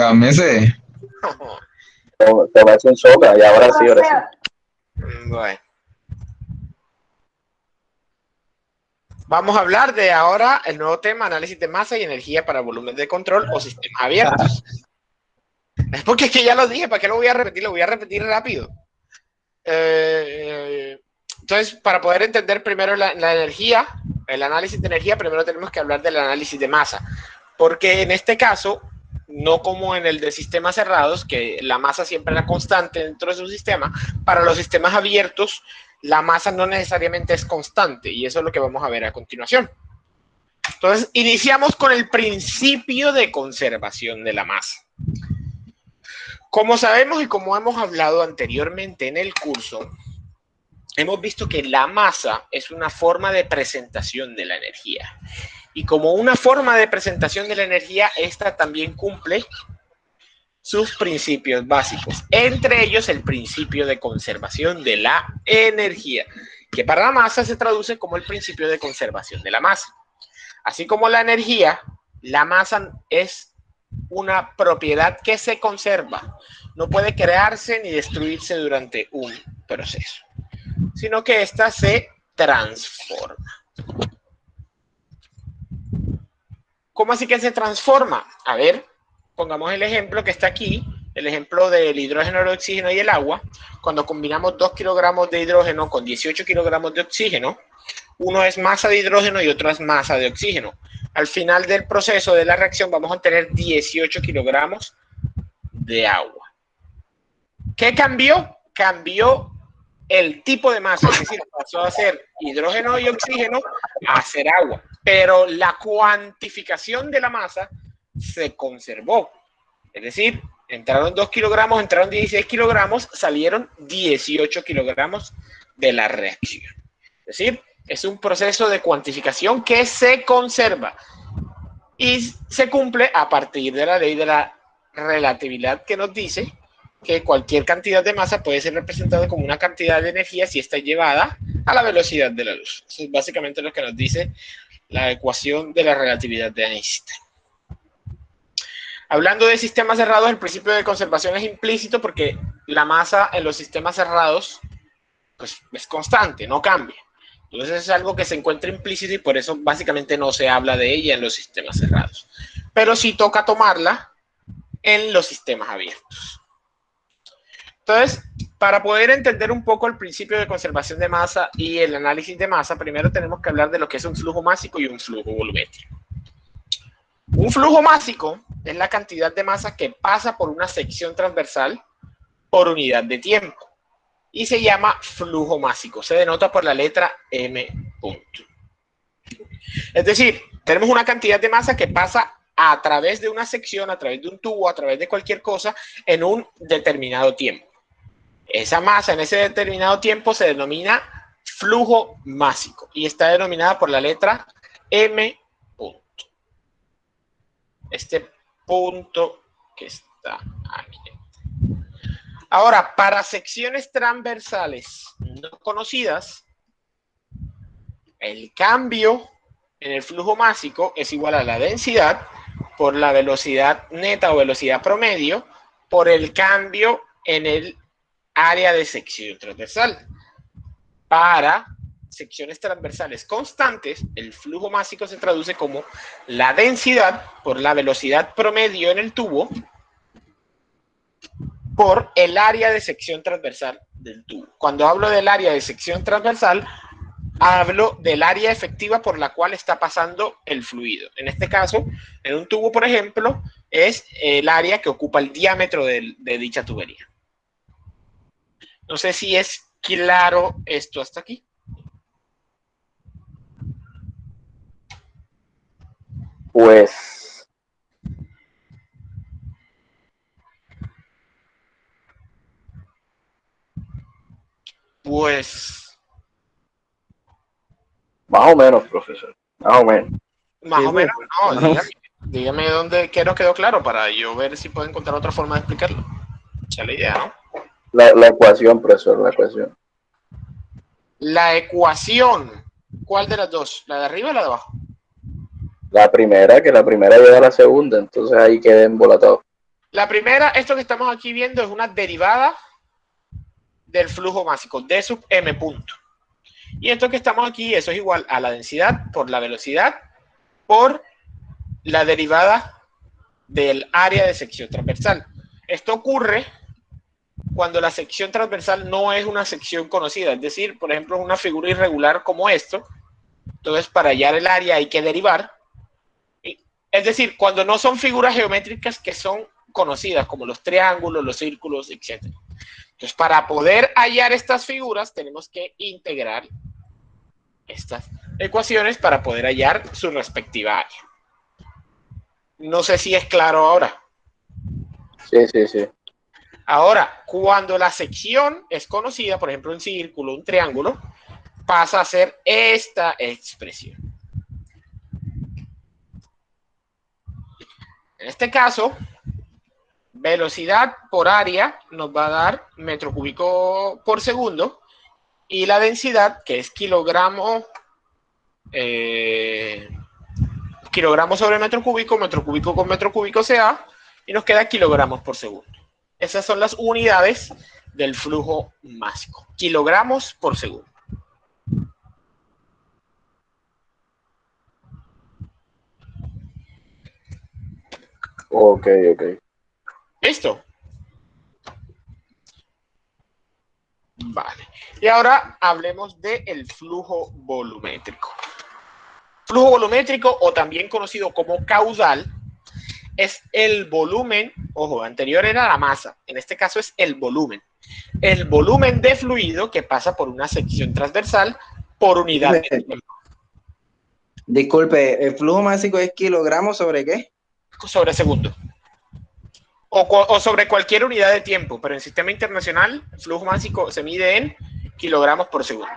Cálmese. Te va a hacer un soca y ahora sí, ahora sí. Bueno. Vamos a hablar de ahora el nuevo tema, análisis de masa y energía para volúmenes de control o sistemas abiertos. Es porque es que ya lo dije, ¿para qué lo voy a repetir? Lo voy a repetir rápido. Entonces, para poder entender primero la energía, el análisis de energía, primero tenemos que hablar del análisis de masa. Porque en este caso, no como en el de sistemas cerrados, que la masa siempre era constante dentro de su sistema, para los sistemas abiertos, la masa no necesariamente es constante, y eso es lo que vamos a ver a continuación. Entonces, iniciamos con el principio de conservación de la masa. Como sabemos y como hemos hablado anteriormente en el curso, hemos visto que la masa es una forma de presentación de la energía. Y como una forma de presentación de la energía, esta también cumple sus principios básicos. Entre ellos, el principio de conservación de la energía, que para la masa se traduce como el principio de conservación de la masa. Así como la energía, la masa es una propiedad que se conserva. No puede crearse ni destruirse durante un proceso, sino que ésta se transforma. ¿Cómo así que se transforma? A ver, pongamos el ejemplo que está aquí, el ejemplo del hidrógeno, el oxígeno y el agua. Cuando combinamos 2 kilogramos de hidrógeno con 18 kilogramos de oxígeno, uno es masa de hidrógeno y otro es masa de oxígeno. Al final del proceso de la reacción vamos a tener 18 kilogramos de agua. ¿Qué cambió? Cambió el tipo de masa, es decir, pasó a ser hidrógeno y oxígeno a ser agua, pero la cuantificación de la masa se conservó. Es decir, entraron 2 kilogramos, entraron 16 kilogramos, salieron 18 kilogramos de la reacción. Es decir, es un proceso de cuantificación que se conserva y se cumple a partir de la ley de la relatividad, que nos dice que cualquier cantidad de masa puede ser representada como una cantidad de energía si está llevada a la velocidad de la luz. Eso es básicamente lo que nos dice la ecuación de la relatividad de Einstein. Hablando de sistemas cerrados, el principio de conservación es implícito porque la masa en los sistemas cerrados pues, es constante, no cambia. Entonces es algo que se encuentra implícito y por eso básicamente no se habla de ella en los sistemas cerrados. Pero sí toca tomarla en los sistemas abiertos. Entonces, para poder entender un poco el principio de conservación de masa y el análisis de masa, primero tenemos que hablar de lo que es un flujo másico y un flujo volumétrico. Un flujo másico es la cantidad de masa que pasa por una sección transversal por unidad de tiempo y se llama flujo másico. Se denota por la letra M punto. Es decir, tenemos una cantidad de masa que pasa a través de una sección, a través de un tubo, a través de cualquier cosa en un determinado tiempo. Esa masa en ese determinado tiempo se denomina flujo másico y está denominada por la letra M punto. Este punto que está aquí. Ahora, para secciones transversales no conocidas, el cambio en el flujo másico es igual a la densidad por la velocidad neta o velocidad promedio por el cambio en el área de sección transversal. Para secciones transversales constantes, el flujo másico se traduce como la densidad por la velocidad promedio en el tubo por el área de sección transversal del tubo. Cuando hablo del área de sección transversal, hablo del área efectiva por la cual está pasando el fluido. En este caso, en un tubo, por ejemplo, es el área que ocupa el diámetro de dicha tubería. No sé si es claro esto hasta aquí. Pues más o menos, profesor. Más o menos. Más Sí, o menos, no, no. dígame dónde qué nos quedó claro para yo ver si puedo encontrar otra forma de explicarlo. Esa es la idea, ¿no? La ecuación, profesor, la ecuación. La ecuación, ¿cuál de las dos? ¿La de arriba o la de abajo? La primera, que la primera llega a la segunda, entonces ahí queda embolatado. La primera, esto que estamos aquí viendo, es una derivada del flujo másico, D sub m punto. Y esto que estamos aquí, eso es igual a la densidad por la velocidad por la derivada del área de sección transversal. Esto ocurre cuando la sección transversal no es una sección conocida, es decir, por ejemplo, una figura irregular como esto. Entonces, para hallar el área hay que derivar. Es decir, cuando no son figuras geométricas que son conocidas, como los triángulos, los círculos, etc. Entonces, para poder hallar estas figuras, tenemos que integrar estas ecuaciones para poder hallar su respectiva área. No sé si es claro ahora. Sí, sí, sí. Ahora, cuando la sección es conocida, por ejemplo, un círculo, un triángulo, pasa a ser esta expresión. En este caso, velocidad por área nos va a dar metro cúbico por segundo y la densidad, que es kilogramo sobre metro cúbico con metro cúbico sea, y nos queda kilogramos por segundo. Esas son las unidades del flujo másico, kilogramos por segundo. Ok, ok. ¿Listo? Vale. Y ahora hablemos del flujo volumétrico. Flujo volumétrico, o también conocido como caudal, es el volumen, ojo, anterior era la masa, en este caso es el volumen de fluido que pasa por una sección transversal por unidad de tiempo. Disculpe, ¿el flujo másico es kilogramos sobre qué? Sobre segundo. O sobre cualquier unidad de tiempo, pero en sistema internacional el flujo másico se mide en kilogramos por segundo.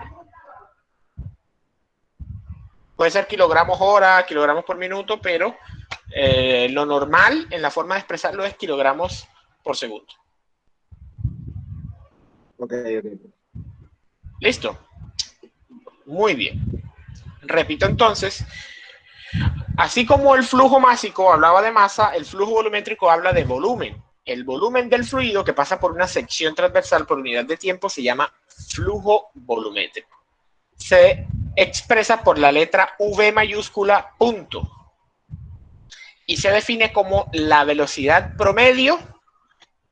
Puede ser kilogramos hora, kilogramos por minuto, pero lo normal en la forma de expresarlo es kilogramos por segundo. Ok, ok. ¿Listo? Muy bien. Repito entonces, así como el flujo másico hablaba de masa, el flujo volumétrico habla de volumen. El volumen del fluido que pasa por una sección transversal por unidad de tiempo se llama flujo volumétrico. Se expresa por la letra V mayúscula punto y se define como la velocidad promedio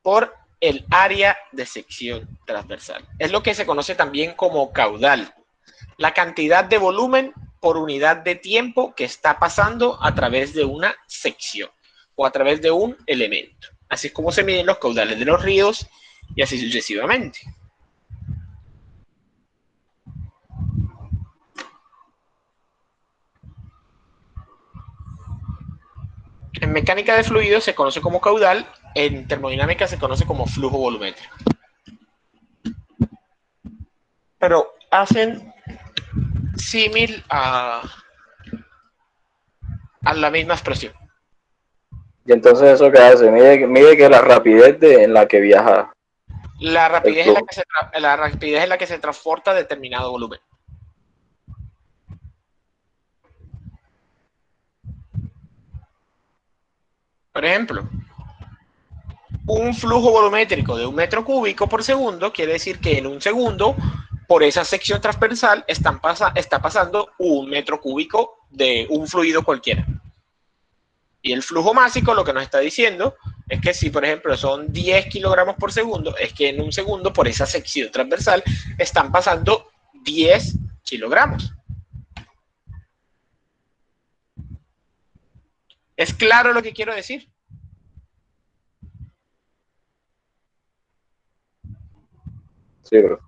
por el área de sección transversal. Es lo que se conoce también como caudal. La cantidad de volumen por unidad de tiempo que está pasando a través de una sección o a través de un elemento. Así es como se miden los caudales de los ríos y así sucesivamente. En mecánica de fluidos se conoce como caudal, en termodinámica se conoce como flujo volumétrico. Pero hacen símil a la misma expresión. Y entonces eso que hace, mide que la rapidez en la que viaja La el rapidez, flujo. en la que se transporta determinado volumen. Por ejemplo, un flujo volumétrico de 1 metro cúbico por segundo quiere decir que en un segundo, por esa sección transversal, está pasando 1 metro cúbico de un fluido cualquiera. Y el flujo másico lo que nos está diciendo es que si, por ejemplo, son 10 kilogramos por segundo, es que en un segundo, por esa sección transversal, están pasando 10 kilogramos. ¿Es claro lo que quiero decir? Sí, bro.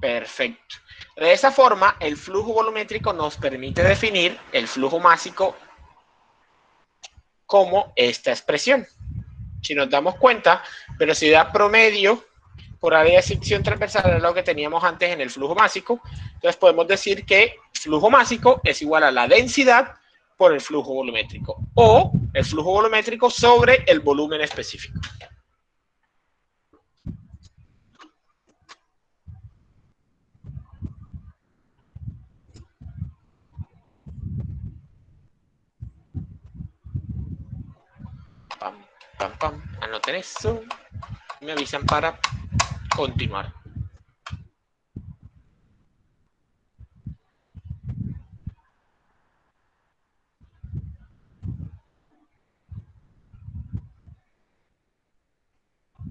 Perfecto. De esa forma, el flujo volumétrico nos permite definir el flujo másico como esta expresión. Si nos damos cuenta, velocidad promedio por área de sección transversal es lo que teníamos antes en el flujo másico. Entonces podemos decir que flujo másico es igual a la densidad por el flujo volumétrico o el flujo volumétrico sobre el volumen específico. Pam, pam, pam. Anoten eso. Me avisan para continuar.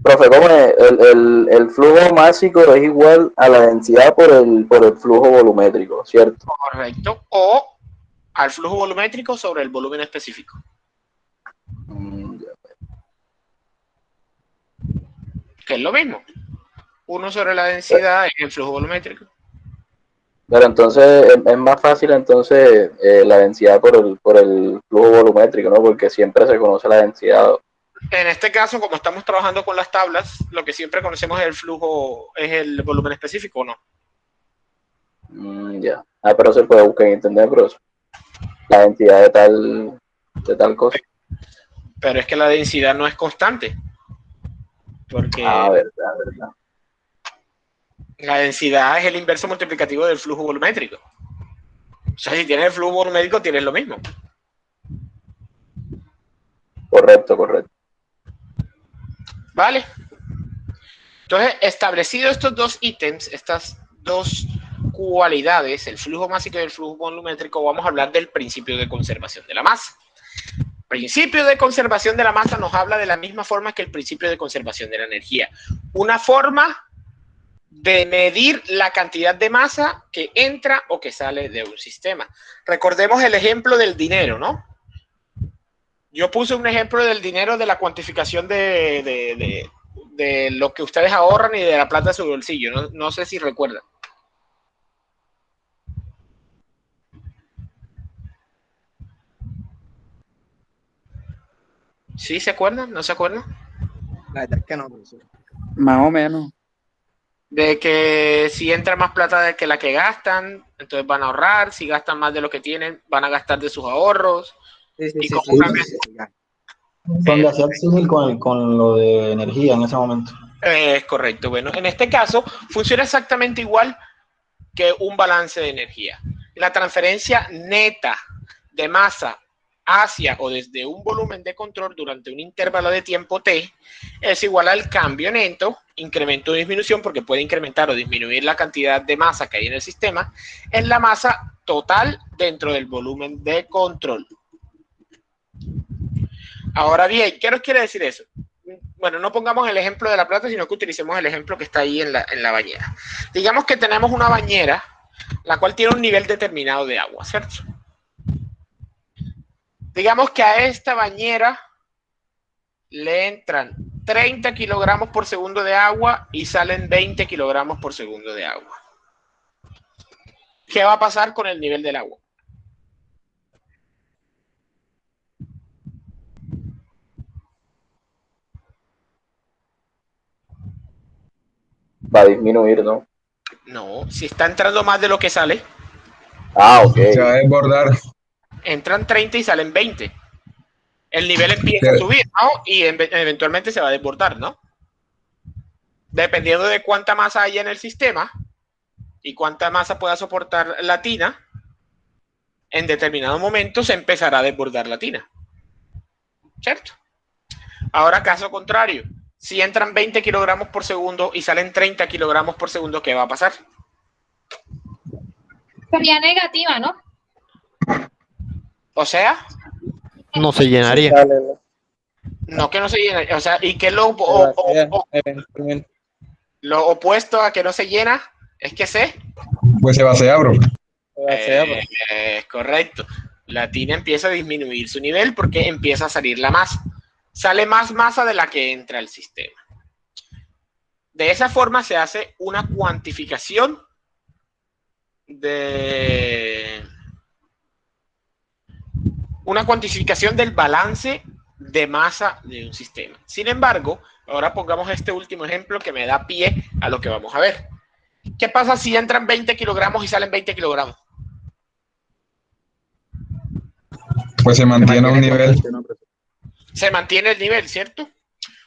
Profe, ¿cómo es? El flujo másico es igual a la densidad por el flujo volumétrico, ¿cierto? Correcto. O al flujo volumétrico sobre el volumen específico. Ya. Que es lo mismo. 1 sobre la densidad es el flujo volumétrico. Pero entonces es más fácil entonces la densidad por el flujo volumétrico, ¿no? Porque siempre se conoce la densidad. En este caso, como estamos trabajando con las tablas, lo que siempre conocemos es el flujo, es el volumen específico, ¿o no? Ya. Pero se puede buscar en internet, pero la densidad de tal cosa. Pero es que la densidad no es constante. Porque Verdad. la densidad es el inverso multiplicativo del flujo volumétrico. O sea, si tienes el flujo volumétrico, tienes lo mismo. Correcto. ¿Vale? Entonces, establecido estos dos ítems, estas dos cualidades, el flujo másico y el flujo volumétrico, vamos a hablar del principio de conservación de la masa. El principio de conservación de la masa nos habla de la misma forma que el principio de conservación de la energía. Una forma de medir la cantidad de masa que entra o que sale de un sistema. Recordemos el ejemplo del dinero, ¿no? Yo puse un ejemplo del dinero de la cuantificación de lo que ustedes ahorran y de la plata de su bolsillo. No sé si recuerdan. ¿Sí se acuerdan? ¿No se acuerdan? La verdad es que no, profesor. Más o menos. De que si entra más plata de que la que gastan, entonces van a ahorrar. Si gastan más de lo que tienen, van a gastar de sus ahorros. Sí. Donde hacía el símil con lo de energía en ese momento. Es correcto. Bueno, en este caso funciona exactamente igual que un balance de energía. La transferencia neta de masa hacia o desde un volumen de control durante un intervalo de tiempo t es igual al cambio neto, incremento o disminución, porque puede incrementar o disminuir la cantidad de masa que hay en el sistema, en la masa total dentro del volumen de control. Ahora bien, ¿qué nos quiere decir eso? Bueno, no pongamos el ejemplo de la plata, sino que utilicemos el ejemplo que está ahí en la bañera. Digamos que tenemos una bañera, la cual tiene un nivel determinado de agua, ¿cierto? Digamos que a esta bañera le entran 30 kilogramos por segundo de agua y salen 20 kilogramos por segundo de agua. ¿Qué va a pasar con el nivel del agua? Va a disminuir, ¿no? No, si está entrando más de lo que sale. Ok. Se va a desbordar. Entran 30 y salen 20. El nivel empieza a subir, ¿no? Y eventualmente se va a desbordar, ¿no? Dependiendo de cuánta masa haya en el sistema y cuánta masa pueda soportar la tina, en determinado momento se empezará a desbordar la tina. ¿Cierto? Ahora, caso contrario, si entran 20 kilogramos por segundo y salen 30 kilogramos por segundo, ¿qué va a pasar? Sería negativa, ¿no? O sea, No se llenaría. no que no se llena, o sea, y que lo opuesto a que no se llena es que Pues se vacía, bro. correcto. La tina empieza a disminuir su nivel porque empieza a salir la masa. Sale más masa de la que entra al sistema. De esa forma se hace una cuantificación del balance de masa de un sistema. Sin embargo, ahora pongamos este último ejemplo que me da pie a lo que vamos a ver. ¿Qué pasa si entran 20 kilogramos y salen 20 kilogramos? Pues se mantiene a un nivel. Se mantiene el nivel, ¿cierto?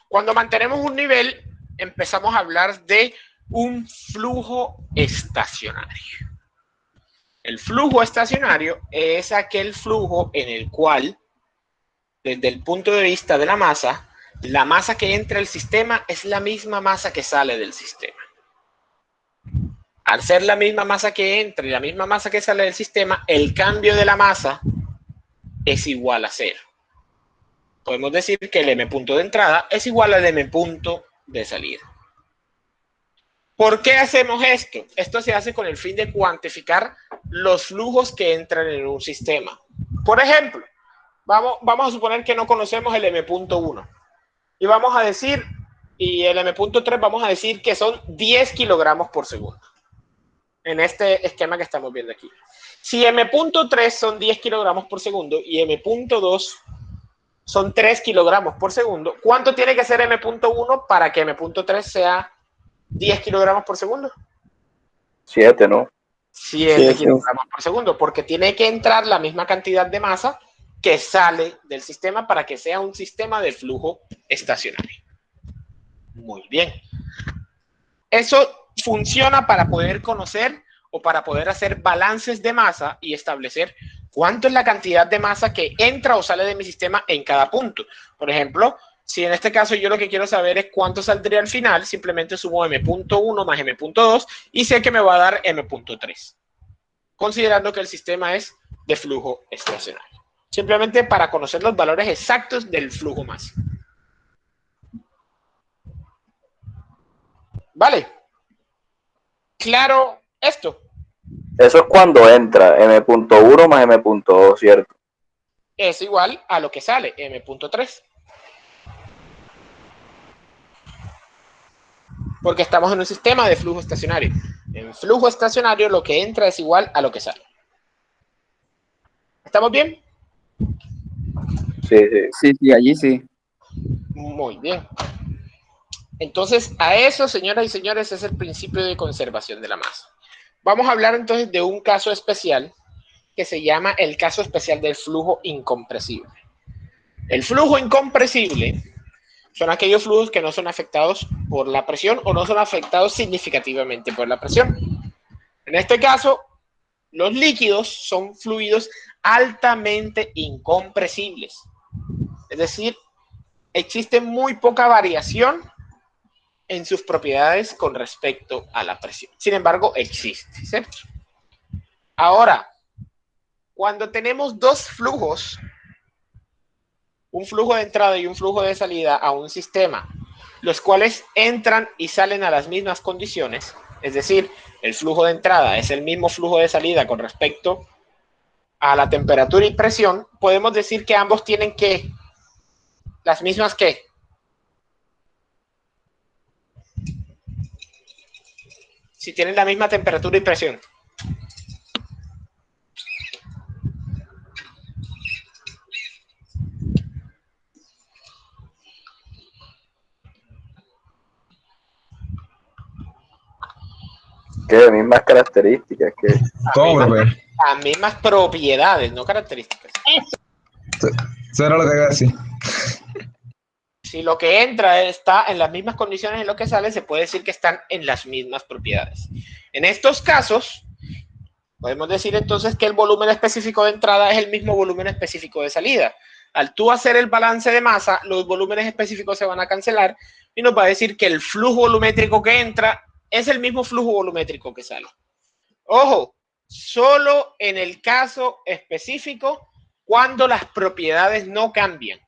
Cuando mantenemos un nivel, empezamos a hablar de un flujo estacionario. El flujo estacionario es aquel flujo en el cual, desde el punto de vista de la masa, La masa que entra al sistema es la misma masa que sale del sistema. Al ser la misma masa que entra y la misma masa que sale del sistema, el cambio de la masa es igual a 0. Podemos decir que el m punto de entrada es igual al m punto de salida. ¿Por qué hacemos esto? Esto se hace con el fin de cuantificar los flujos que entran en un sistema. Por ejemplo, vamos a suponer que no conocemos el m.1 y vamos a decir, y el m.3 vamos a decir que son 10 kilogramos por segundo. En este esquema que estamos viendo aquí. Si m.3 son 10 kilogramos por segundo y m.2 son 3 kilogramos por segundo, ¿cuánto tiene que ser m.1 para que m.3 sea 10 kilogramos por segundo? 7, ¿no? 7 kilogramos por segundo, porque tiene que entrar la misma cantidad de masa que sale del sistema para que sea un sistema de flujo estacionario. Muy bien. Eso funciona para poder conocer o para poder hacer balances de masa y establecer cuánto es la cantidad de masa que entra o sale de mi sistema en cada punto. Por ejemplo, si en este caso yo lo que quiero saber es cuánto saldría al final, simplemente sumo m.1 más m.2 y sé que me va a dar m.3, considerando que el sistema es de flujo estacionario. Simplemente para conocer los valores exactos del flujo masa. ¿Vale? Claro esto. Eso es cuando entra m.1 más m.2, ¿cierto? Es igual a lo que sale, m.3. Porque estamos en un sistema de flujo estacionario. En flujo estacionario lo que entra es igual a lo que sale. ¿Estamos bien? Sí, sí. Sí, sí, allí sí. Muy bien. Entonces, a eso, señoras y señores, es el principio de conservación de la masa. Vamos a hablar entonces de un caso especial que se llama el caso especial del flujo incompresible. El flujo incompresible son aquellos flujos que no son afectados por la presión o no son afectados significativamente por la presión. En este caso, los líquidos son fluidos altamente incompresibles. Es decir, existe muy poca variación en sus propiedades con respecto a la presión. Sin embargo, existe, ¿cierto? Ahora, cuando tenemos dos flujos, un flujo de entrada y un flujo de salida a un sistema, los cuales entran y salen a las mismas condiciones, es decir, el flujo de entrada es el mismo flujo de salida con respecto a la temperatura y presión, podemos decir que ambos tienen que, las mismas que, si tienen la misma temperatura y presión. ¿Qué? Mismas características que... ¿Cómo, profe? Las mismas propiedades, no características. Eso era lo que iba a decir. Si lo que entra está en las mismas condiciones en lo que sale, se puede decir que están en las mismas propiedades. En estos casos, podemos decir entonces que el volumen específico de entrada es el mismo volumen específico de salida. Al tú hacer el balance de masa, los volúmenes específicos se van a cancelar y nos va a decir que el flujo volumétrico que entra es el mismo flujo volumétrico que sale. Ojo, solo en el caso específico cuando las propiedades no cambian.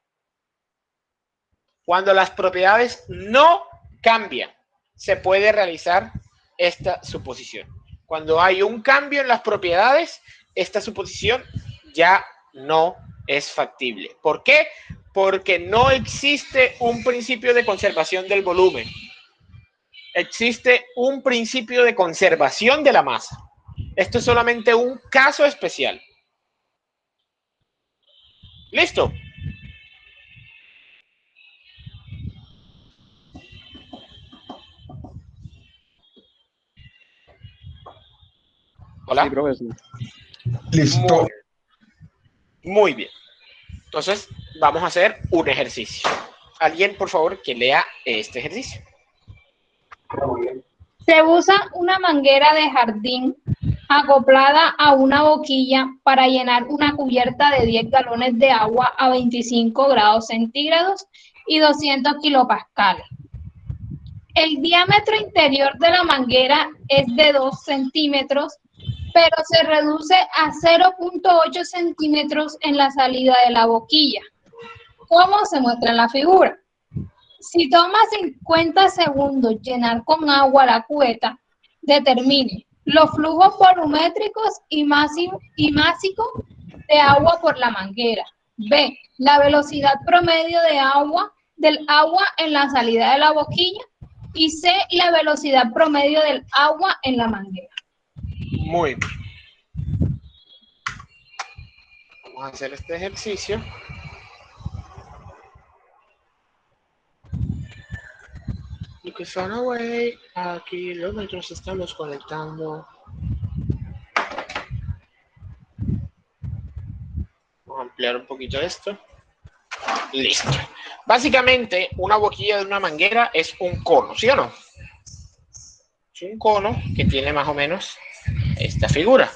Cuando las propiedades no cambian, se puede realizar esta suposición. Cuando hay un cambio en las propiedades, esta suposición ya no es factible. ¿Por qué? Porque no existe un principio de conservación del volumen. Existe un principio de conservación de la masa. Esto es solamente un caso especial. ¿Listo? Hola. Sí, profesor. Listo. Muy bien. Entonces, vamos a hacer un ejercicio. Alguien, por favor, que lea este ejercicio. Se usa una manguera de jardín acoplada a una boquilla para llenar una cubierta de 10 galones de agua a 25 grados centígrados y 200 kilopascales. El diámetro interior de la manguera es de 2 centímetros, pero se reduce a 0.8 centímetros en la salida de la boquilla, como se muestra en la figura. Si toma 50 segundos llenar con agua la cubeta, determine los flujos volumétricos y másicos de agua por la manguera. B, la velocidad promedio del agua en la salida de la boquilla. Y C, la velocidad promedio del agua en la manguera. Muy bien. Vamos a hacer este ejercicio. Look far away. A kilómetros estamos conectando. Vamos a ampliar un poquito esto. Listo. Básicamente, una boquilla de una manguera es un cono, ¿sí o no? Es un cono que tiene más o menos esta figura,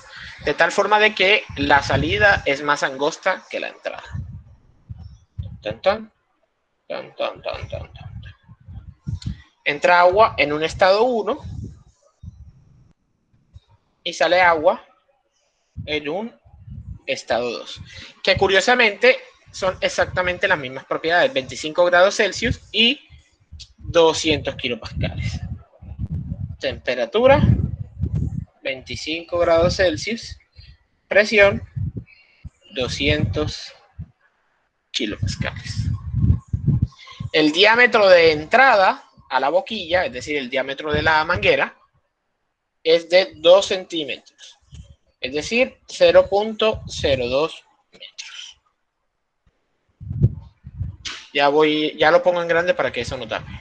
de tal forma de que la salida es más angosta que la entrada. Tan, tan, tan, tan, tan, tan, tan. Entra agua en un estado 1 y sale agua en un estado 2, que curiosamente son exactamente las mismas propiedades, 25 grados Celsius y 200 kilopascales. Temperatura, 25 grados Celsius, presión, 200 kilopascales. El diámetro de entrada a la boquilla, es decir, el diámetro de la manguera, es de 2 centímetros, es decir, 0.02 metros. Ya lo pongo en grande para que eso no tape.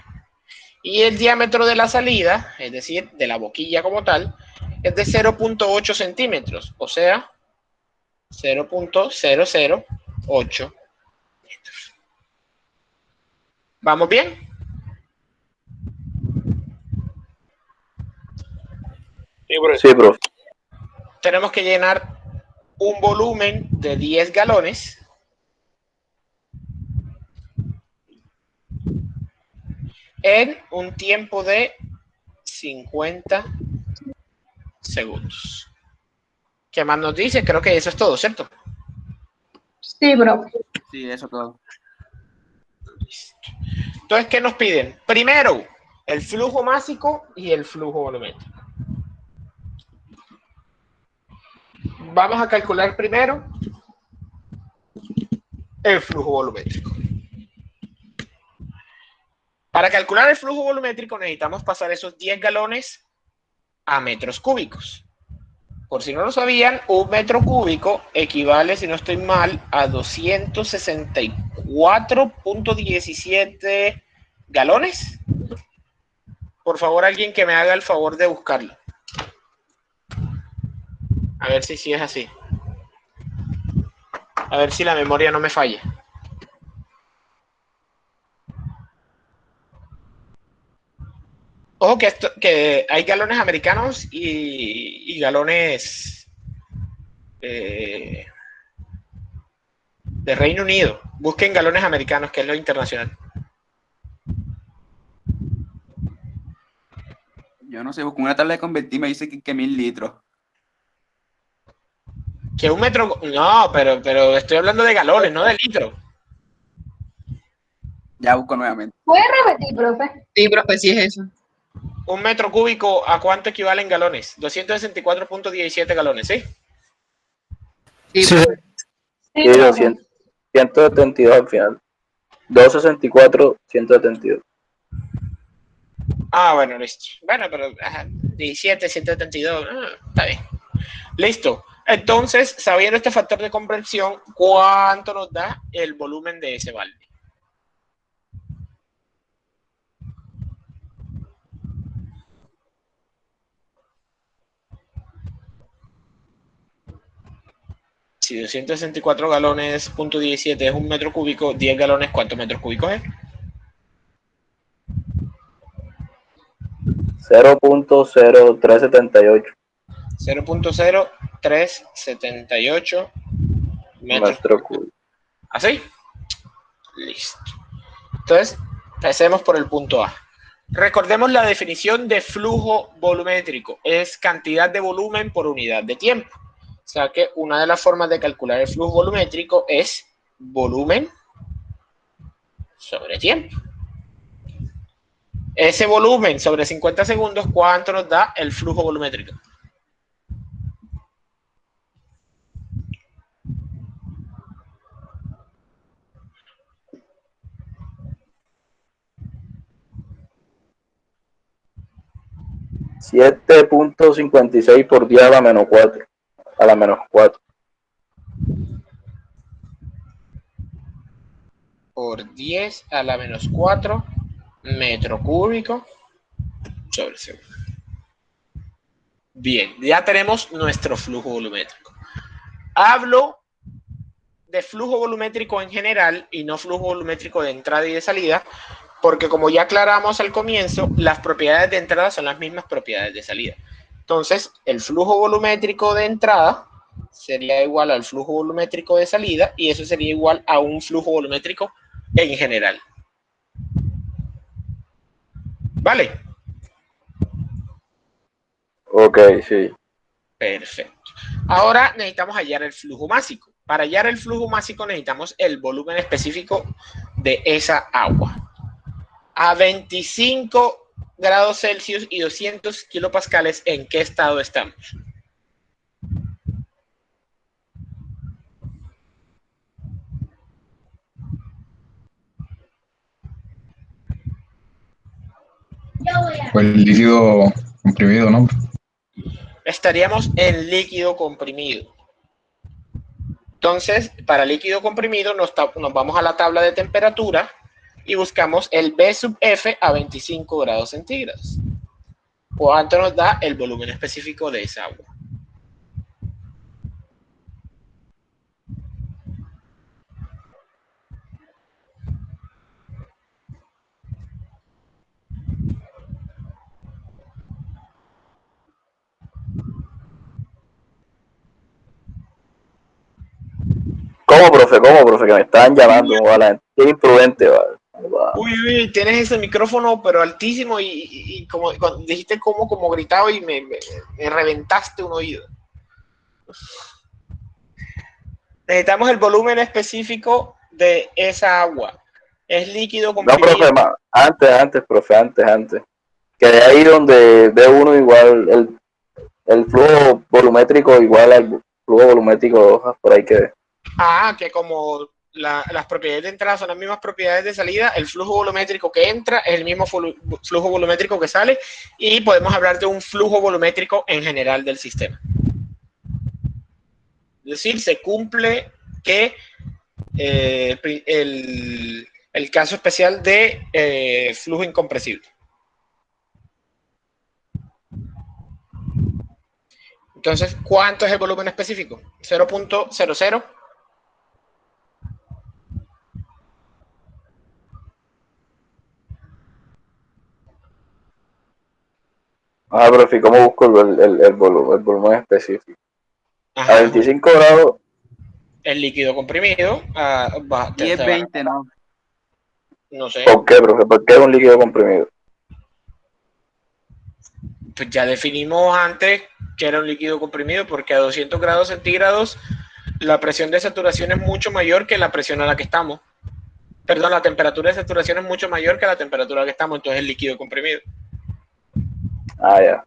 Y el diámetro de la salida, es decir, de la boquilla como tal, es de 0.8 centímetros, o sea, 0.008 metros. ¿Vamos bien? Sí, profe. Tenemos que llenar un volumen de 10 galones en un tiempo de 50 segundos. ¿Qué más nos dice? Creo que eso es todo, ¿cierto? Sí, bro. Sí, eso todo. Entonces, ¿qué nos piden? Primero, el flujo másico y el flujo volumétrico. Vamos a calcular primero el flujo volumétrico. Para calcular el flujo volumétrico necesitamos pasar esos 10 galones a metros cúbicos. Por si no lo sabían, un metro cúbico equivale, si no estoy mal, a 264.17 galones. Por favor, alguien que me haga el favor de buscarlo. A ver si es así. A ver si la memoria no me falla. Ojo que hay galones americanos y galones de Reino Unido. Busquen galones americanos, que es lo internacional. Yo no sé, busco una tabla de convertir, me dice que 1000 litros. Que un metro... No, pero estoy hablando de galones, no de litros. Ya busco nuevamente. ¿Puede repetir, profe? Sí, profe, sí es eso. Un metro cúbico, ¿a cuánto equivalen galones? 264.17 galones, ¿sí? Sí, Sí, profe. Sí, 200, 172 al final. 264, 172. Ah, bueno, listo. Bueno, pero 17, 172, está bien. Listo. Entonces, sabiendo este factor de conversión, ¿cuánto nos da el volumen de ese balde? Si 264 galones, punto 17 es un metro cúbico, 10 galones, ¿cuántos metros cúbicos es? 0.0378 0.0378 metros metro cúbico. ¿Así? Listo. Entonces, empecemos por el punto A. Recordemos la definición de flujo volumétrico. Es cantidad de volumen por unidad de tiempo. O sea que una de las formas de calcular el flujo volumétrico es volumen sobre tiempo. Ese volumen sobre 50 segundos, ¿cuánto nos da el flujo volumétrico? $7.56 por 10 a la menos 4. A la menos 4. Por 10 a la menos 4 metro cúbico sobre segundo. Bien, ya tenemos nuestro flujo volumétrico. Hablo de flujo volumétrico en general y no flujo volumétrico de entrada y de salida, porque como ya aclaramos al comienzo, las propiedades de entrada son las mismas propiedades de salida. Entonces, el flujo volumétrico de entrada sería igual al flujo volumétrico de salida y eso sería igual a un flujo volumétrico en general. ¿Vale? Ok, sí. Perfecto. Ahora necesitamos hallar el flujo másico. Para hallar el flujo másico necesitamos el volumen específico de esa agua. A 25 grados Celsius y 200 kilopascales, ¿en qué estado estamos? Pues el líquido comprimido, ¿no? Estaríamos en líquido comprimido. Entonces, para líquido comprimido nos vamos a la tabla de temperatura y buscamos el B sub F a 25 grados centígrados. ¿Cuánto nos da el volumen específico de esa agua? ¿Cómo, profe? ¿Cómo, profe? Que me estaban llamando. Va, la gente es imprudente, va. Uy, uy, tienes ese micrófono pero altísimo y como cuando dijiste como gritaba y me reventaste un oído. Necesitamos el volumen específico de esa agua. Es líquido No, comprimido. profe, antes, profe, antes. Que de ahí donde ve uno igual, el flujo volumétrico igual al flujo volumétrico por ahí que... Que como las propiedades de entrada son las mismas propiedades de salida, el flujo volumétrico que entra es el mismo flujo volumétrico que sale y podemos hablar de un flujo volumétrico en general del sistema. Es decir, se cumple que el caso especial de flujo incompresible. Entonces, ¿cuánto es el volumen específico? 0.00. Profe, ¿cómo busco el volumen específico? Ajá, A 25 grados. El líquido comprimido. 10, 20, ¿no? No sé. ¿Por qué, profe? ¿Por qué es un líquido comprimido? Pues ya definimos antes que era un líquido comprimido porque a 200 grados centígrados la presión de saturación es mucho mayor que la presión a la que estamos. Perdón, la temperatura de saturación es mucho mayor que la temperatura a la que estamos, entonces es líquido comprimido. Ya.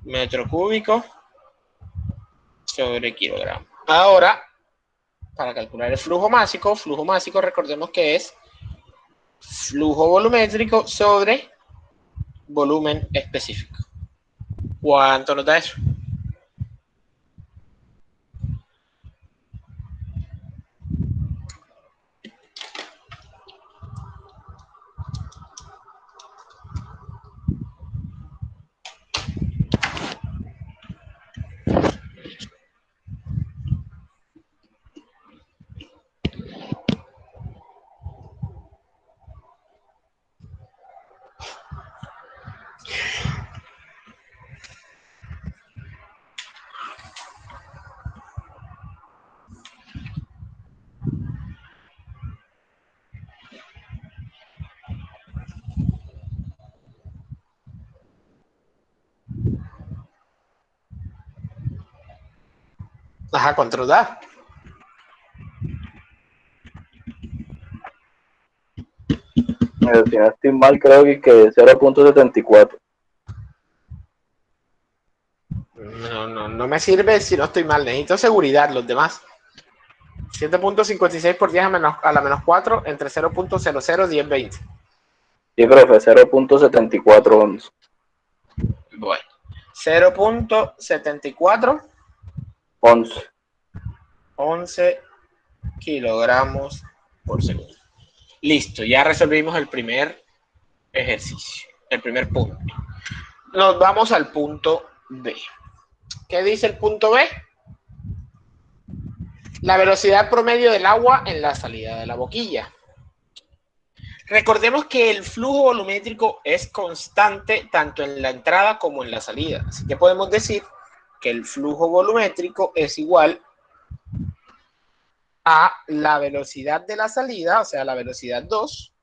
Metro cúbico sobre kilogramo. Ahora, para calcular el flujo másico recordemos que es flujo volumétrico sobre volumen específico. ¿Cuánto nos da eso? Ajá, ¿cuánto nos da? Si no estoy mal, creo que 0.74. No me sirve si no estoy mal. Necesito seguridad, los demás. 7.56 por 10 a la menos 4 entre 0.00 y 1020. Sí, profe, 0.7411. Bueno. 0.74 11 kilogramos por segundo. Listo, ya resolvimos el primer ejercicio, el primer punto. Nos vamos al punto B. ¿Qué dice el punto B? La velocidad promedio del agua en la salida de la boquilla. Recordemos que el flujo volumétrico es constante tanto en la entrada como en la salida. Así que podemos decir que el flujo volumétrico es igual a la velocidad de la salida, o sea, la velocidad 2,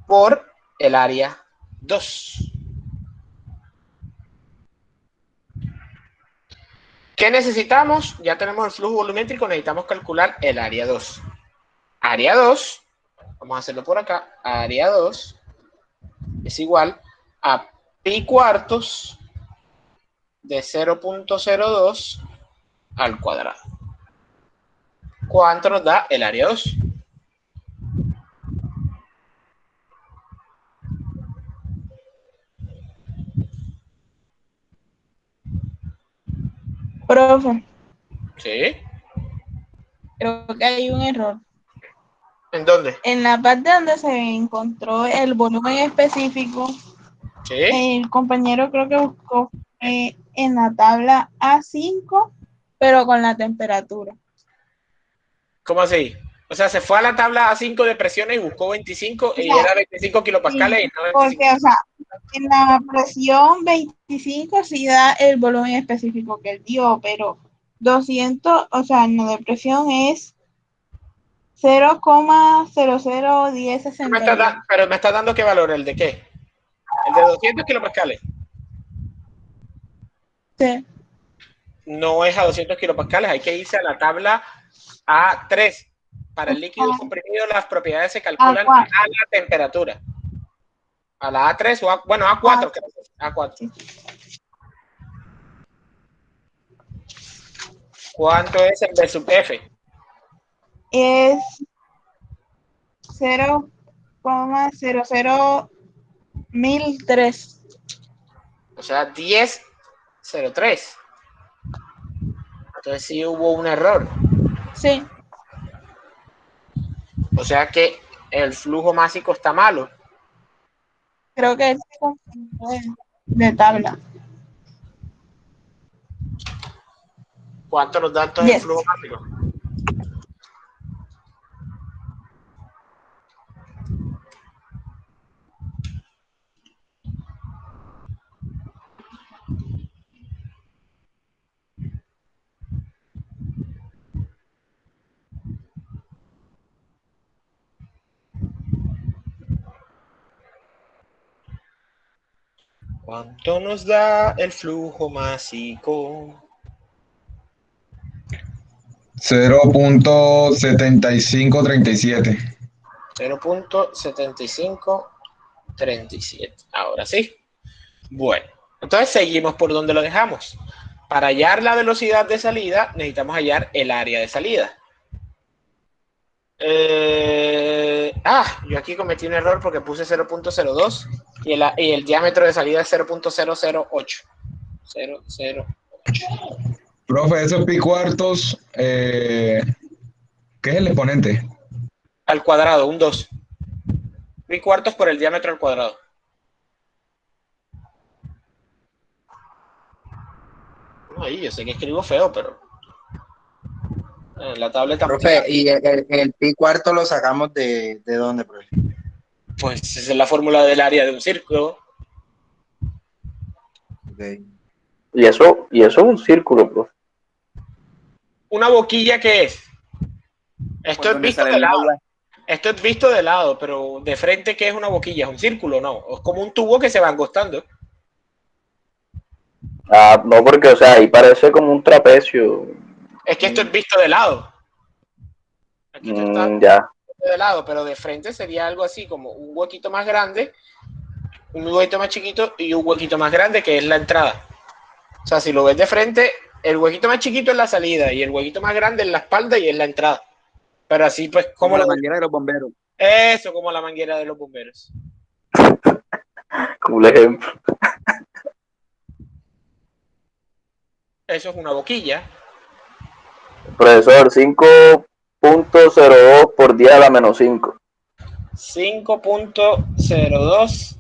por el área 2. ¿Qué necesitamos? Ya tenemos el flujo volumétrico, necesitamos calcular el área 2. Área 2, vamos a hacerlo por acá, área 2 es igual a pi cuartos de 0.02 al cuadrado. ¿Cuánto nos da el área 2? Profe, ¿Sí? creo que hay un error. ¿En dónde? En la parte donde se encontró el volumen específico, ¿Sí? el compañero creo que buscó en la tabla A5, pero con la temperatura. ¿Cómo así? O sea, se fue a la tabla A5 de presiones y buscó 25 y era 25 kilopascales Sí, y no 25. porque, o sea, en la presión 25 sí da el volumen específico que él dio, pero 200, o sea, en la de presión es 0,001061. Pero me está dando qué valor, ¿el de qué? El de 200 kilopascales. Sí. No es a 200 kilopascales, hay que irse a la tabla A3. Para el líquido comprimido las propiedades se calculan a la temperatura. A la A3 o bueno, A4, creo que es A4. ¿Cuánto es el B sub F? Es 0,001003. O sea, 10,03. Entonces sí hubo un error. Sí. O sea que el flujo másico está malo. Creo que es de tabla. ¿Cuánto nos da entonces el flujo másico? ¿Cuánto nos da el flujo másico? 0.7537. 0.7537. Ahora sí. Bueno, entonces seguimos por donde lo dejamos. Para hallar la velocidad de salida, necesitamos hallar el área de salida. Yo aquí cometí un error porque puse 0.02 y el diámetro de salida es 0.008. 008. Profe, esos pi cuartos, ¿qué es el exponente? Al cuadrado, un 2. Pi cuartos por el diámetro al cuadrado. Ahí, yo sé que escribo feo, pero la tableta. Profe, ¿y el pi cuarto lo sacamos de dónde, profe? Pues esa es la fórmula del área de un círculo. Okay. Y eso es un círculo, profe. ¿Una boquilla qué es? Esto es visto de lado. Esto es visto de lado, pero de frente, ¿qué es una boquilla? ¿Es un círculo? No, es como un tubo que se va angostando. No, porque, o sea, ahí parece como un trapecio. Es que esto es visto de lado. Aquí esto está Ya. de lado, pero de frente sería algo así como un huequito más grande, un huequito más chiquito y un huequito más grande que es la entrada. O sea, si lo ves de frente, el huequito más chiquito es la salida y el huequito más grande es la espalda y es la entrada. Pero así pues, Como la manguera de los bomberos. Eso, como la manguera de los bomberos. Cool ejemplo. Eso es una boquilla. Profesor, 5.02 por 10 a la menos 5. 5.02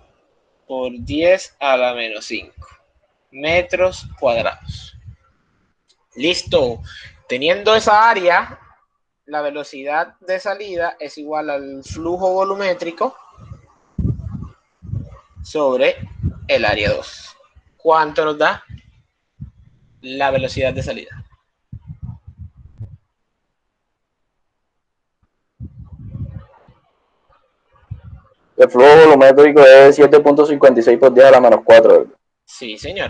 por 10 a la menos 5 metros cuadrados. Listo. Teniendo esa área, la velocidad de salida es igual al flujo volumétrico sobre el área 2. ¿Cuánto nos da la velocidad de salida? El flujo volumétrico es 7.56 por 10 a la menos 4, ¿verdad? Sí, señor.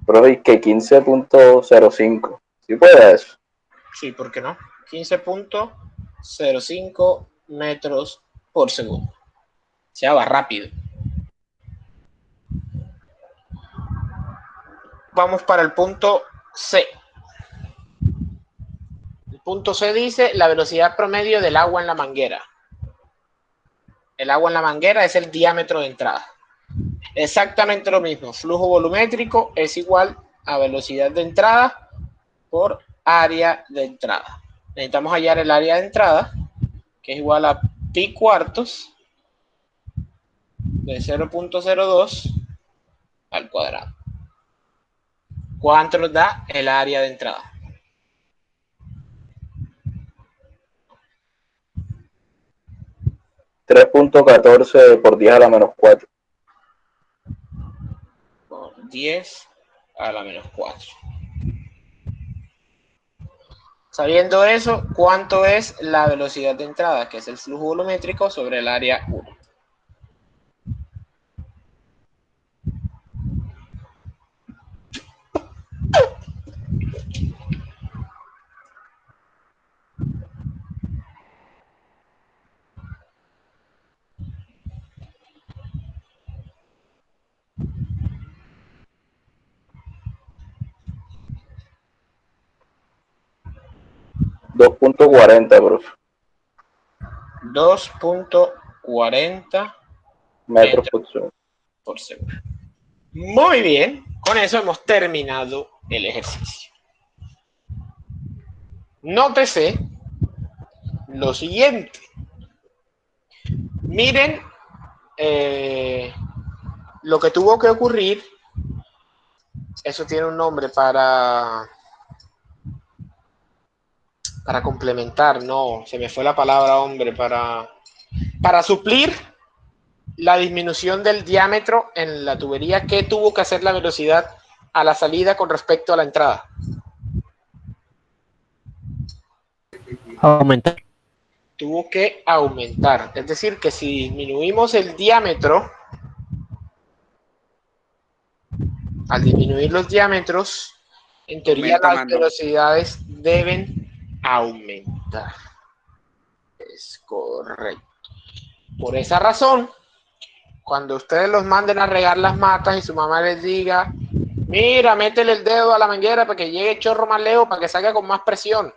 Pero es que 15.05. ¿Sí puede eso? Sí, ¿por qué no? 15.05 metros por segundo. Se va rápido. Vamos para el punto C. El punto C dice la velocidad promedio del agua en la manguera. El agua en la manguera es el diámetro de entrada. Exactamente lo mismo. Flujo volumétrico es igual a velocidad de entrada por área de entrada. Necesitamos hallar el área de entrada, que es igual a pi cuartos de 0.02 al cuadrado. ¿Cuánto nos da el área de entrada? $3.14 por 10 a la menos 4. Por 10 a la menos 4. Sabiendo eso, ¿cuánto es la velocidad de entrada? Que es el flujo volumétrico sobre el área 1. $2.40, profe. 2.40 Metros por segundo. por segundo. Muy bien, con eso hemos terminado el ejercicio. Nótese lo siguiente. Miren lo que tuvo que ocurrir. Eso tiene un nombre para complementar, no, se me fue la palabra, hombre, para suplir la disminución del diámetro en la tubería. ¿Qué tuvo que hacer la velocidad a la salida con respecto a la entrada? Aumentar. Tuvo que aumentar. Es decir, que si disminuimos el diámetro, al disminuir los diámetros, en teoría Aumenta las más, ¿no? velocidades deben aumentar. Es correcto. Por esa razón, cuando ustedes los manden a regar las matas y su mamá les diga, mira, métele el dedo a la manguera para que llegue el chorro más lejos, para que salga con más presión.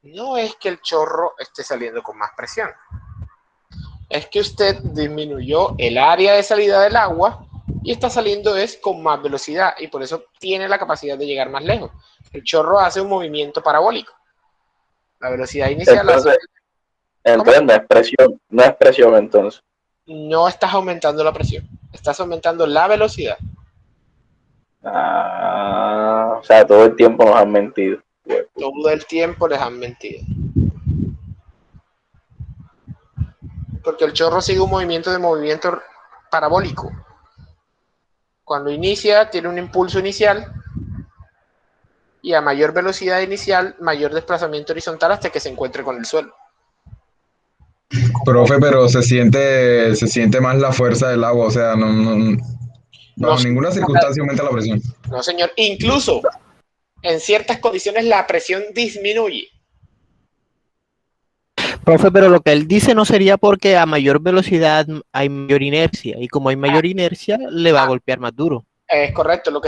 No es que el chorro esté saliendo con más presión. Es que usted disminuyó el área de salida del agua y está saliendo es con más velocidad y por eso tiene la capacidad de llegar más lejos. El chorro hace un movimiento parabólico. La velocidad inicial Entonces no es presión entonces. no estás aumentando la presión, estás aumentando la velocidad. O sea, todo el tiempo nos han mentido. Todo el tiempo les han mentido. Porque el chorro sigue un movimiento parabólico. Cuando inicia, tiene un impulso inicial y a mayor velocidad inicial, mayor desplazamiento horizontal hasta que se encuentre con el suelo. Profe, pero se siente más la fuerza del agua, o sea, bajo No, ninguna circunstancia aumenta la presión. no, señor. Incluso en ciertas condiciones la presión disminuye. Profe, pero lo que él dice no sería porque a mayor velocidad hay mayor inercia, y como hay mayor inercia, le va a golpear más duro. Es correcto. Lo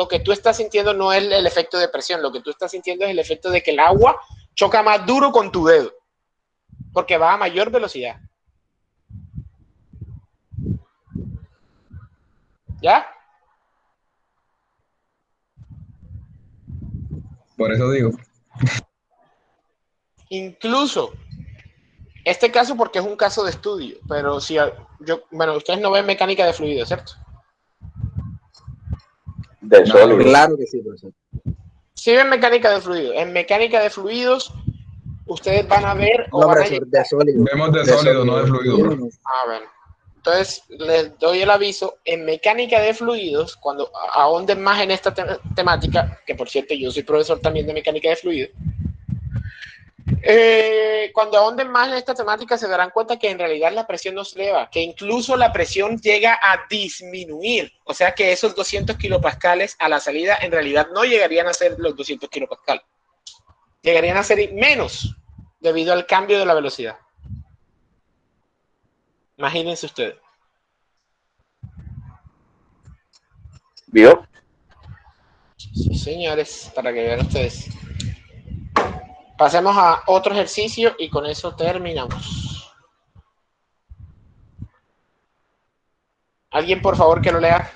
que tú estás sintiendo no es el efecto de presión. Lo que tú estás sintiendo es el efecto de que el agua choca más duro con tu dedo, porque va a mayor velocidad. ¿Ya? Por eso digo. Incluso, este caso porque es un caso de estudio, pero si bueno, ustedes no ven mecánica de fluidos, ¿cierto? De sólido. Claro que sí, profesor. Si ven mecánica de fluidos, en mecánica de fluidos, ustedes van a ver o No, van a profesor, de sólido. Vemos de sólido, no de fluido. A ver. Entonces, les doy el aviso, en mecánica de fluidos, cuando ahonden más en esta temática, que por cierto yo soy profesor también de mecánica de fluidos, cuando ahonden más en esta temática se darán cuenta que en realidad la presión no se eleva, que incluso la presión llega a disminuir, o sea que esos 200 kilopascales a la salida en realidad no llegarían a ser los 200 kilopascales, llegarían a ser menos debido al cambio de la velocidad. Imagínense ustedes. ¿Vio? Sí, señores, para que vean ustedes. Pasemos a otro ejercicio y con eso terminamos. ¿Alguien, por favor, que lo lea?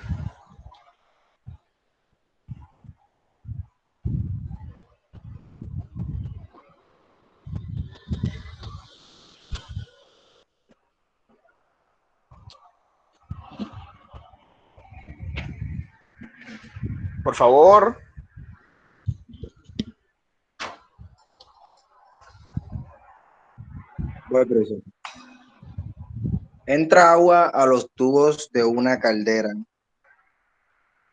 Por favor. Bueno, profesor. Entra agua a los tubos de una caldera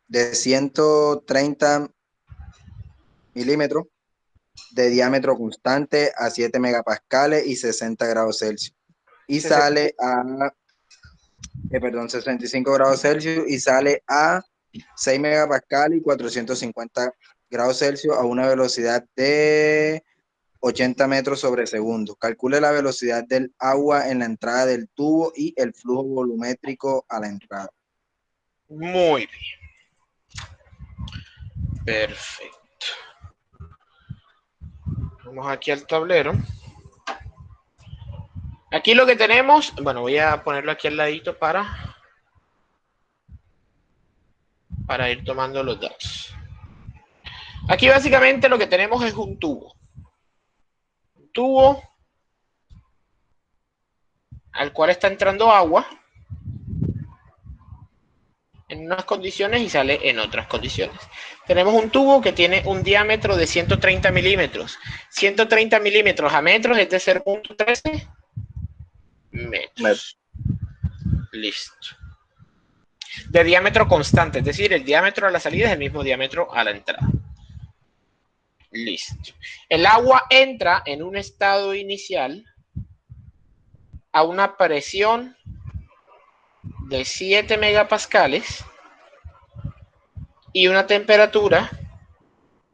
de 130 milímetros de diámetro constante a 7 megapascales y 60 grados Celsius. Y sale a, 65 grados Celsius y sale a 6 megapascales y 450 grados Celsius a una velocidad de 80 metros sobre segundo. Calcule la velocidad del agua en la entrada del tubo y el flujo volumétrico a la entrada. Muy bien. Perfecto. Vamos aquí al tablero. Aquí lo que tenemos, bueno, voy a ponerlo aquí al ladito para ir tomando los datos. Aquí básicamente lo que tenemos es un tubo. Un tubo al cual está entrando agua en unas condiciones y sale en otras condiciones. Tenemos un tubo que tiene un diámetro de 130 milímetros. 130 milímetros a metros es de 0.13 metros. Listo. De diámetro constante, es decir, el diámetro a la salida es el mismo diámetro a la entrada. Listo. El agua entra en un estado inicial a una presión de 7 megapascales y una temperatura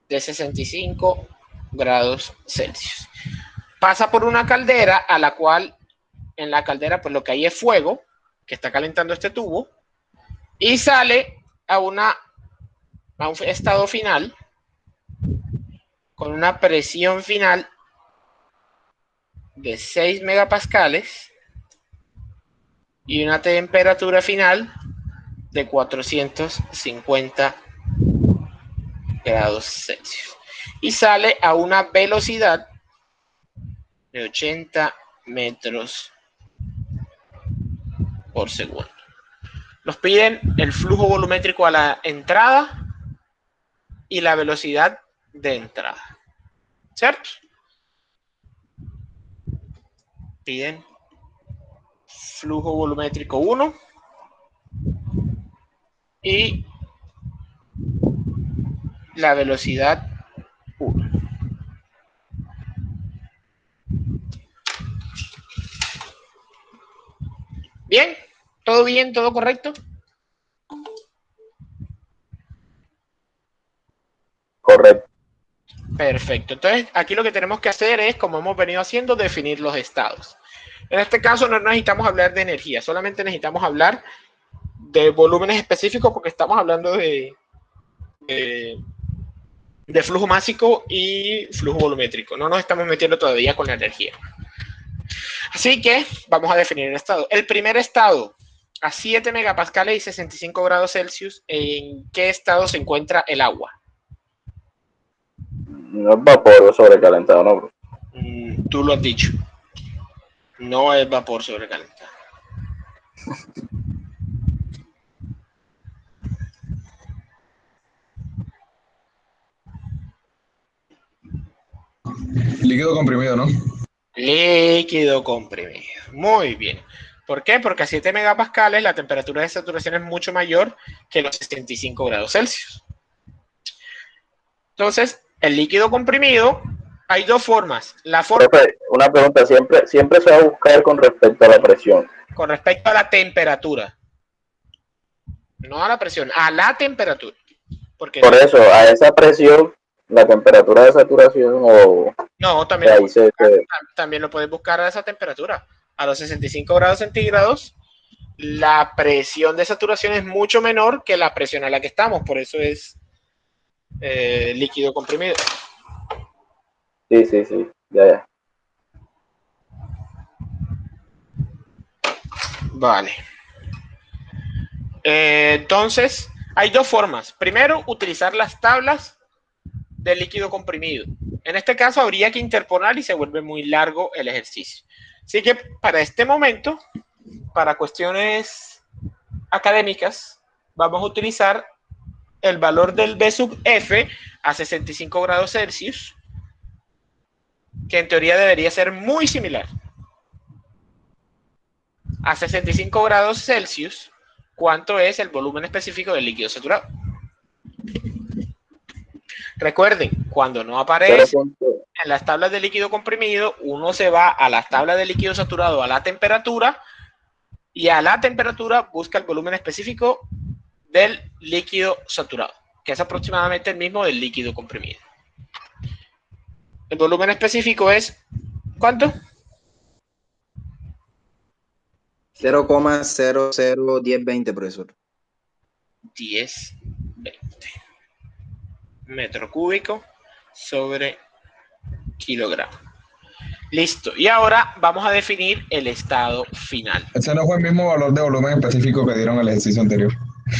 de 65 grados Celsius. Pasa por una caldera a la cual, en la caldera, pues lo que hay es fuego que está calentando este tubo y sale a un estado final con una presión final de 6 megapascales y una temperatura final de 450 grados Celsius. Y sale a una velocidad de 80 metros por segundo. Nos piden el flujo volumétrico a la entrada y la velocidad de entrada. ¿Cierto? Piden flujo volumétrico 1 y la velocidad 1. Bien, todo correcto. Correcto. Perfecto. Entonces, aquí lo que tenemos que hacer es, como hemos venido haciendo, definir los estados. En este caso no necesitamos hablar de energía, solamente necesitamos hablar de volúmenes específicos porque estamos hablando de flujo másico y flujo volumétrico. No nos estamos metiendo todavía con la energía. Así que vamos a definir el estado. El primer estado, a 7 megapascales y 65 grados Celsius, ¿en qué estado se encuentra el agua? No es vapor sobrecalentado, no, bro. Tú lo has dicho. No es vapor sobrecalentado. Líquido comprimido, ¿no? Líquido comprimido. Muy bien. ¿Por qué? Porque a 7 megapascales la temperatura de saturación es mucho mayor que los 65 grados Celsius. Entonces, el líquido comprimido, hay dos formas. La forma Profe, una pregunta, siempre se va a buscar con respecto a la presión. con respecto a la temperatura. No a la presión, a la temperatura. Porque Por eso, a esa presión, la temperatura de saturación o no, también lo puedes buscar a esa temperatura. A los 65 grados centígrados, la presión de saturación es mucho menor que la presión a la que estamos. Por eso es líquido comprimido. Sí, ya. Vale. Entonces, hay dos formas. Primero, utilizar las tablas de líquido comprimido. En este caso, habría que interpolar y se vuelve muy largo el ejercicio. Así que para este momento, para cuestiones académicas, vamos a utilizar el valor del B sub F a 65 grados Celsius, que en teoría debería ser muy similar. A 65 grados Celsius, ¿cuánto es el volumen específico del líquido saturado? Recuerden, cuando no aparece en las tablas de líquido comprimido, uno se va a las tablas de líquido saturado a la temperatura y a la temperatura busca el volumen específico del líquido saturado, que es aproximadamente el mismo del líquido comprimido. El volumen específico es, ¿cuánto? 0,001020, profesor. 1020 metro cúbico sobre kilogramo. Listo. Y ahora vamos a definir el estado final. Ese no fue el mismo valor de volumen específico que dieron en el ejercicio anterior.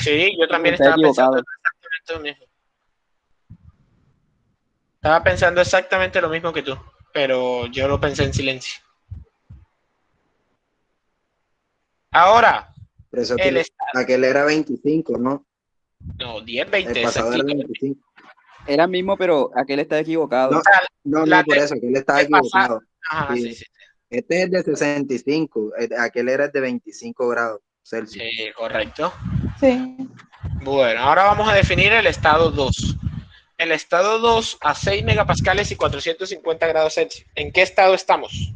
Sí, yo también Está estaba pensando equivocado. exactamente lo mismo. Estaba pensando exactamente lo mismo que tú, pero yo lo pensé en silencio. Ahora, Profesor, el estado. aquel era 25, ¿no? No, 1020. El pasado era 25. Era mismo, pero aquel está equivocado. No, por eso, aquel estaba equivocado. Sí. Este es de 65, aquel era de 25 grados Celsius. Sí, correcto. Sí. Bueno, ahora vamos a definir el estado 2. El estado 2 a 6 megapascales y 450 grados Celsius. ¿En qué estado estamos?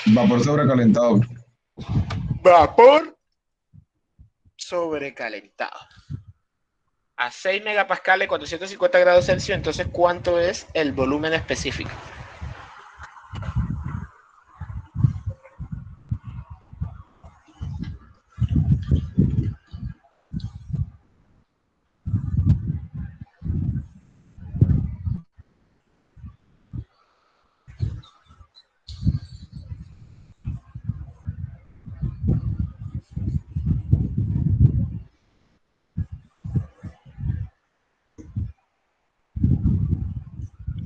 Vapor sobrecalentado. Vapor sobrecalentado. A 6 megapascales, 450 grados Celsius, entonces, ¿cuánto es el volumen específico?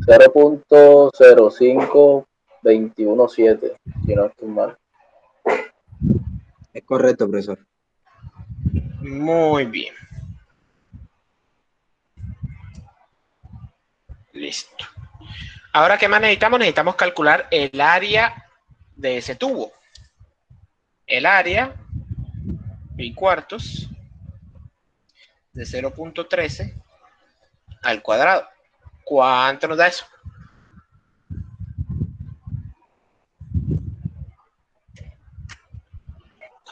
.0.05217, si no estoy mal. Es correcto, profesor. Muy bien. Listo. Ahora, ¿qué más necesitamos? Necesitamos calcular el área de ese tubo. El área, pi cuartos, de 0.13 al cuadrado. ¿Cuánto nos da eso?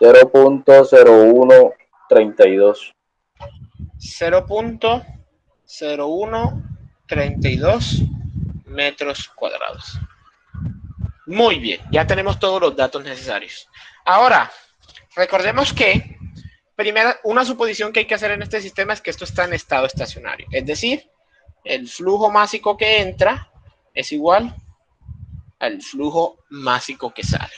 .0132. 0.0132 metros cuadrados. Muy bien, ya tenemos todos los datos necesarios. Ahora, recordemos que una suposición que hay que hacer en este sistema es que esto está en estado estacionario. Es decir, el flujo másico que entra es igual al flujo másico que sale.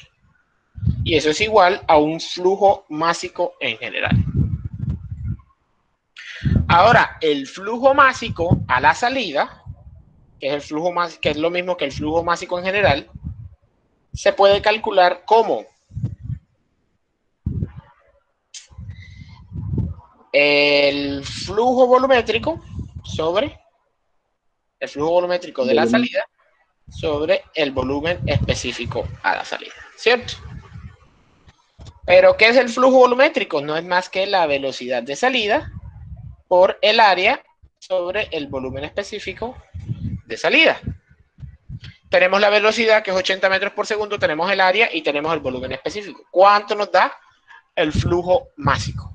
Y eso es igual a un flujo másico en general. Ahora, el flujo másico a la salida, que es el flujo másico, que es lo mismo que el flujo másico en general, se puede calcular como el flujo volumétrico sobre el flujo volumétrico de la salida sobre el volumen específico a la salida, ¿cierto? Pero ¿qué es el flujo volumétrico? No es más que la velocidad de salida por el área sobre el volumen específico de salida. Tenemos la velocidad, que es 80 metros por segundo, tenemos el área y tenemos el volumen específico. ¿Cuánto nos da el flujo másico?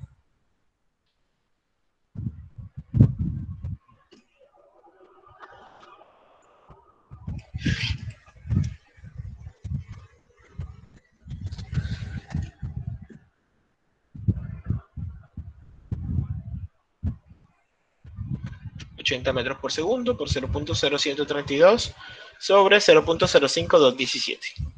metros por segundo por 0.0132 sobre 0.05217.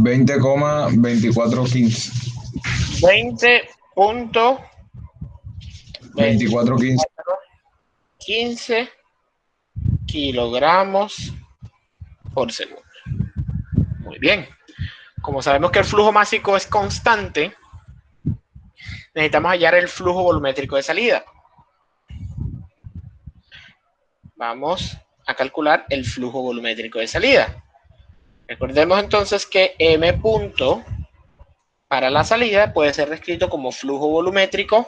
$20,2415. 20.2415 15. kilogramos por segundo. Muy bien. Como sabemos que el flujo másico es constante, necesitamos hallar el flujo volumétrico de salida. Vamos a calcular el flujo volumétrico de salida. Recordemos entonces que M punto para la salida puede ser descrito como flujo volumétrico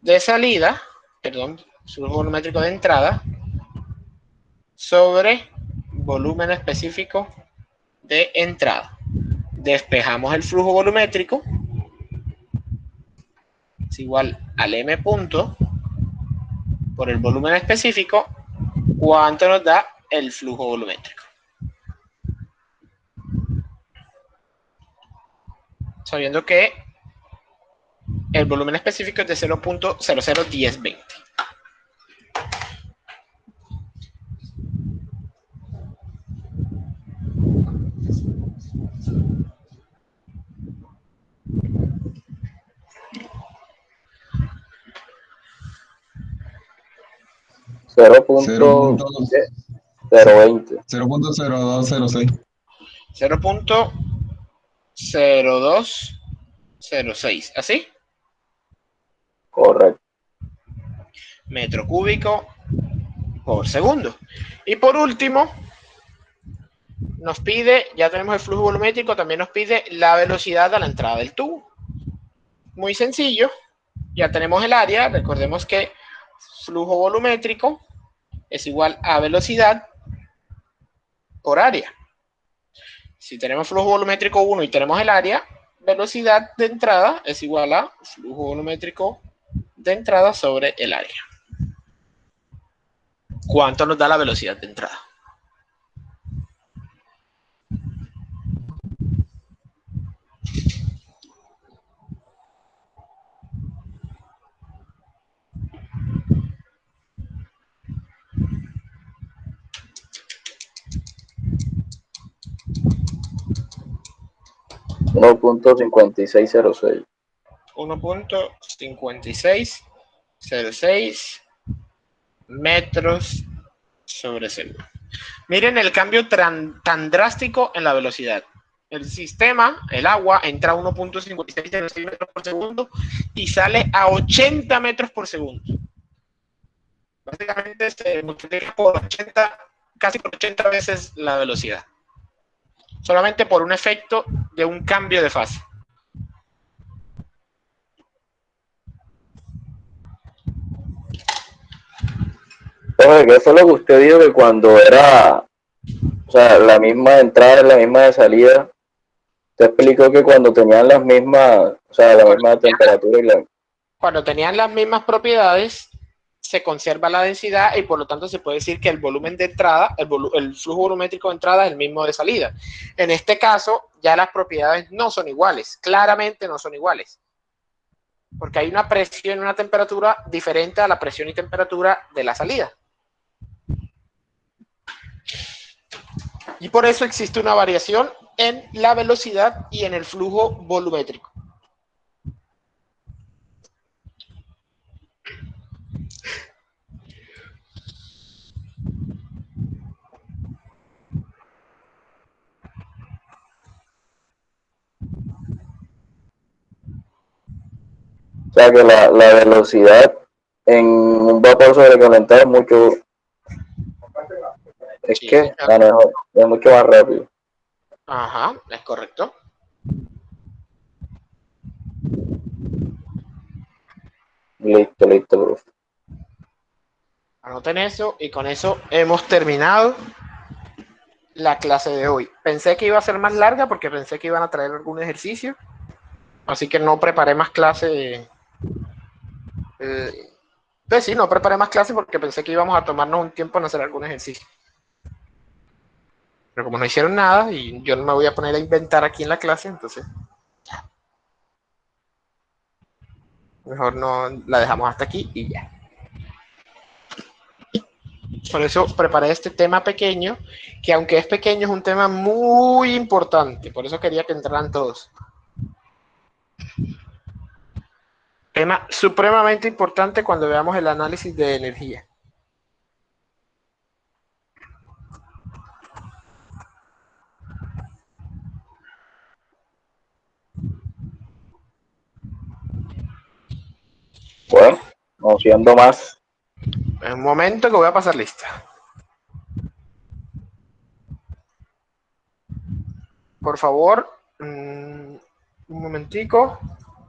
de salida, perdón, flujo volumétrico de entrada sobre volumen específico de entrada. Despejamos el flujo volumétrico, es igual al M punto por el volumen específico. ¿Cuánto nos da el flujo volumétrico? Sabiendo que el volumen específico es de 0.001020. .0.020. 0.0206. 0.0206, ¿así? Correcto. Metro cúbico por segundo. Y por último, nos pide, ya tenemos el flujo volumétrico, también nos pide la velocidad a la entrada del tubo. Muy sencillo, ya tenemos el área, recordemos que flujo volumétrico es igual a velocidad por área. Si tenemos flujo volumétrico 1 y tenemos el área, velocidad de entrada es igual a flujo volumétrico de entrada sobre el área. ¿Cuánto nos da la velocidad de entrada? 1.5606. 1.5606 metros sobre segundo. Miren el cambio tan drástico en la velocidad. El sistema, el agua, entra a 1.5606 metros por segundo y sale a 80 metros por segundo. Básicamente se multiplica por 80, casi por 80 veces la velocidad. Solamente por un efecto de un cambio de fase. Oye, ¿qué fue lo que usted dijo que cuando era, o sea, la misma entrada y la misma de salida, te explicó que cuando tenían las mismas, o sea, la misma temperatura y la... Cuando tenían las mismas propiedades, se conserva la densidad y por lo tanto se puede decir que el volumen de entrada, el flujo volumétrico de entrada es el mismo de salida. En este caso, ya las propiedades no son iguales, claramente no son iguales. Porque hay una presión y una temperatura diferente a la presión y temperatura de la salida. Y por eso existe una variación en la velocidad y en el flujo volumétrico. O sea, que la velocidad en un vapor sobrecalentado es mucho... Es Sí, que señor. es mucho más rápido. Ajá, es correcto. Listo, profe. Anoten eso y con eso hemos terminado la clase de hoy. Pensé que iba a ser más larga porque pensé que iban a traer algún ejercicio, así que no preparé más clase. Pues sí, no preparé más clase porque pensé que íbamos a tomarnos un tiempo en hacer algún ejercicio. Pero como no hicieron nada y yo no me voy a poner a inventar aquí en la clase, entonces mejor no la dejamos hasta aquí y ya. Por eso preparé este tema pequeño, que aunque es pequeño es un tema muy importante, por eso quería que entraran todos. Tema supremamente importante cuando veamos el análisis de energía. Bueno, no siendo más. En un momento que voy a pasar lista. Por favor, un momentico.